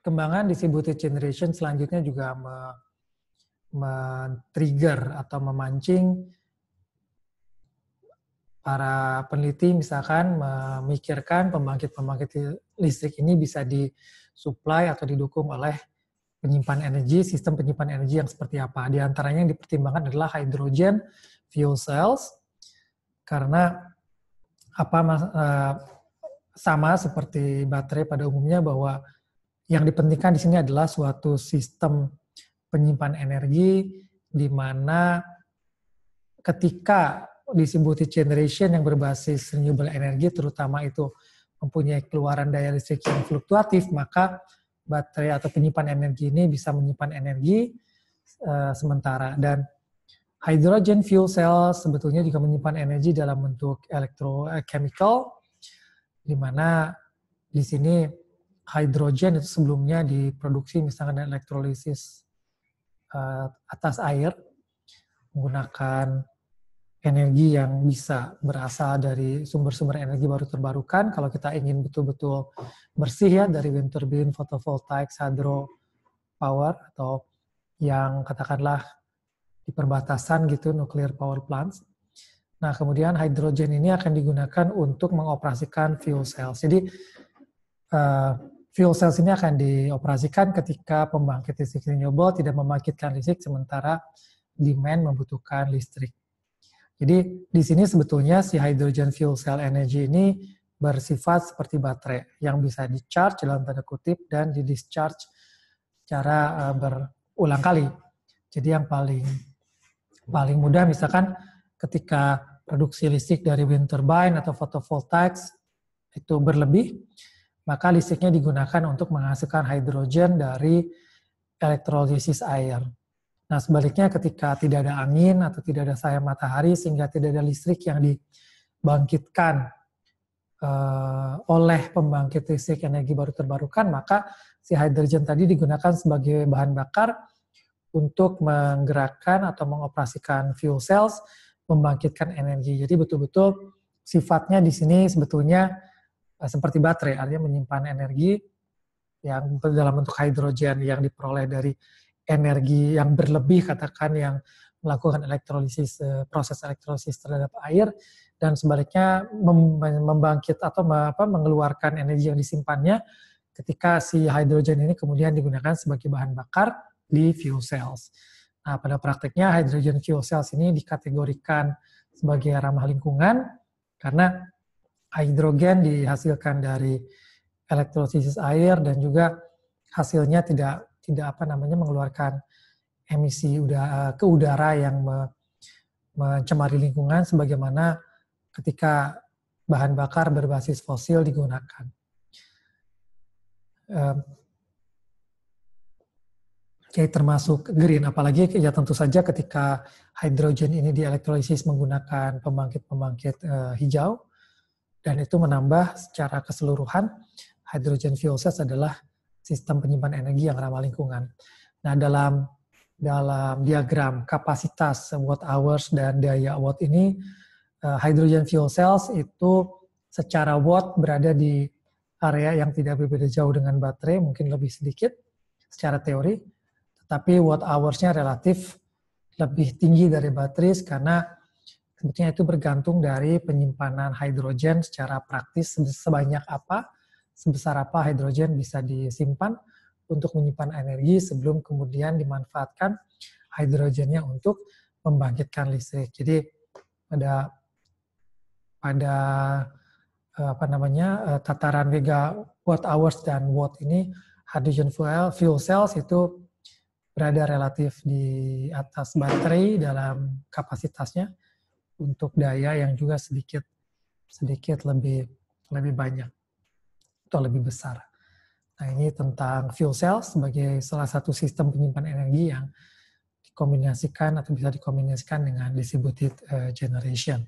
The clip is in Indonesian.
perkembangan distributed generation selanjutnya juga men-trigger atau memancing para peneliti misalkan memikirkan pembangkit listrik ini bisa disuplai atau didukung oleh sistem penyimpan energi yang seperti apa. Di antaranya yang dipertimbangkan adalah hydrogen fuel cells, karena sama seperti baterai pada umumnya bahwa yang dipentingkan di sini adalah suatu sistem penyimpan energi di mana ketika distributed generation yang berbasis renewable energy, terutama itu mempunyai keluaran daya listrik yang fluktuatif, maka baterai atau penyimpan energi ini bisa menyimpan energi sementara. Dan hydrogen fuel cell sebetulnya juga menyimpan energi dalam bentuk electrochemical, di mana di sini hidrogen itu sebelumnya diproduksi misalnya elektrolisis atas air menggunakan energi yang bisa berasal dari sumber-sumber energi baru terbarukan. Kalau kita ingin betul-betul bersih ya, dari wind turbine, photovoltaic, hydro power, atau yang katakanlah di perbatasan gitu, nuclear power plants. Nah, kemudian hidrogen ini akan digunakan untuk mengoperasikan fuel cells. Jadi, fuel cells ini akan dioperasikan ketika pembangkit listrik renewable tidak membangkitkan listrik, sementara demand membutuhkan listrik. Jadi di sini sebetulnya si hydrogen fuel cell energy ini bersifat seperti baterai yang bisa di-charge dalam tanda kutip dan di-discharge secara berulang kali. Jadi yang paling mudah misalkan ketika produksi listrik dari wind turbine atau photovoltaics itu berlebih, maka listriknya digunakan untuk menghasilkan hidrogen dari elektrolisis air. Nah, sebaliknya ketika tidak ada angin atau tidak ada cahaya matahari sehingga tidak ada listrik yang dibangkitkan oleh pembangkit listrik energi baru terbarukan, maka si hidrogen tadi digunakan sebagai bahan bakar untuk menggerakkan atau mengoperasikan fuel cells, membangkitkan energi. Jadi betul-betul sifatnya di sini sebetulnya seperti baterai, artinya menyimpan energi yang dalam bentuk hidrogen yang diperoleh dari energi yang berlebih, katakan yang melakukan elektrolisis, proses elektrolisis terhadap air, dan sebaliknya membangkit atau mengeluarkan energi yang disimpannya ketika si hidrogen ini kemudian digunakan sebagai bahan bakar di fuel cells. Nah, pada prakteknya hydrogen fuel cells ini dikategorikan sebagai ramah lingkungan karena hidrogen dihasilkan dari elektrolisis air dan juga hasilnya tidak mengeluarkan emisi ke udara yang mencemari lingkungan sebagaimana ketika bahan bakar berbasis fosil digunakan. Oke, termasuk green, apalagi ya tentu saja ketika hidrogen ini dielektrolisis menggunakan pembangkit hijau, dan itu menambah secara keseluruhan hydrogen fuel cells adalah sistem penyimpan energi yang ramah lingkungan. Nah, dalam diagram kapasitas watt hours dan daya watt ini, hydrogen fuel cells itu secara watt berada di area yang tidak berbeda jauh dengan baterai, mungkin lebih sedikit secara teori, tetapi watt hours-nya relatif lebih tinggi dari baterai karena sebetulnya itu bergantung dari penyimpanan hidrogen secara praktis sebesar apa hidrogen bisa disimpan untuk menyimpan energi sebelum kemudian dimanfaatkan hidrogennya untuk membangkitkan listrik. Jadi pada tataran megawatt hours dan watt ini, hydrogen fuel cells itu berada relatif di atas baterai dalam kapasitasnya untuk daya yang juga sedikit lebih banyak atau lebih besar. Nah, ini tentang fuel cell sebagai salah satu sistem penyimpan energi yang dikombinasikan atau bisa dikombinasikan dengan distributed generation.